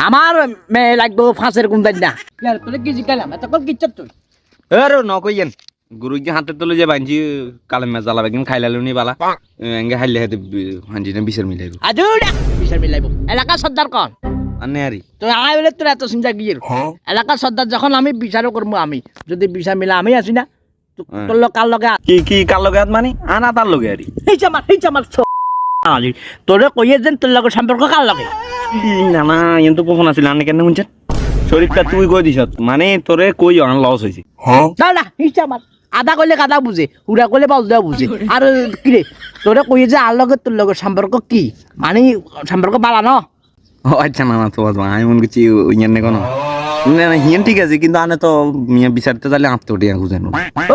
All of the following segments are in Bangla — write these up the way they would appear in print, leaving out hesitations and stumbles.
আমার মেয়ে লাগবে ফাঁসের গুন্দাই না তোরে কি জিজ্ঞালাম এত কল কিচ্ছু তুই আরে নকইয়েন গুরুজি হাতে তুলে যে বাঞ্জি কালে মে জ্বালা বেগিন খাইলালো নি বালা এঙ্গে হাইলে হাতে হাঞ্জি না বিচার মিলাইব আজুড়া বিচার মিলাইব এলাকা সর্দার কন আনে আরি তো আই বলে তোর এত চিন্তা কি এলাকা সর্দার যখন আমি বিচারও করবো আমি যদি বিচার মিলা আমি আছি না তোর লোক কার লগে কি কি কার লগে হাত মানি আনা তার লগে আরি হিচা মার তোরে কইয়ে যেন তোর লগে সম্পর্ক কার লগে না না এন তো কখন আছিল আনে কেন শুনছেন শরীরটা তুই কই দিছ মানে তোরে কই আন লস হইছে না না হিচা মার আদা কইলে কাদা বুঝে হুড়া কইলে বাউল দেওয়া বুঝে আর কি রে তোরে কইয়ে যে আর লগে তোর লগে সম্পর্ক কি মানে সম্পর্ক বালা ন ও আচ্ছা না না তো আমি মনে করছি ইয়ান নে কোনো না না হিয়ান ঠিক আছে কিন্তু আনে তো মিয়া বিচারতে তাহলে আত্মটিয়া বুঝেন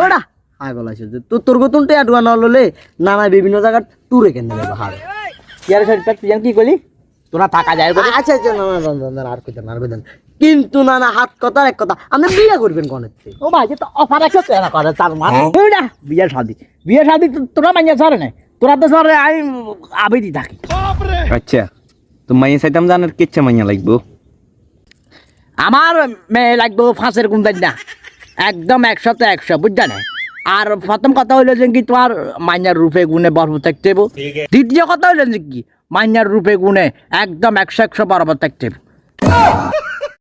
ওরা হাই বলাইছে যে তোর গতুন তে আডুয়া নললে নানা বিভিন্ন জায়গা টুরে কেন যাবে হার ইয়ার শরীরটা তুই কি কইলি তোরা থাকা যায় করে আচ্ছা আচ্ছা না না আর কইতেন কিন্তু নানা হাত কথা এক কথা আপনি বিয়ে করবেন কোনেতে ও ভাই যে তো অফার আছে তো এরা করে তার মান না বিয়ে শাদি তোরা মাইয়া ছাড়ে না তোরা তো সরে আমি আবেদি থাকি আচ্ছা তো মাইয়া চাইতাম জানার কিচ্ছা মাইয়া লাগবো আমার মেয়ে লাগবে ফাঁসের গুন্দাই না একদম 100 বুঝছা না আর প্রথম কথা হইলো যে কি তোমার মাইনার রূপে গুণে বরফ থাকতে হইব দ্বিতীয় কথা হইলো যে কি মাইনার রূপে গুণে একদম 100 বরফ থাকতে হইব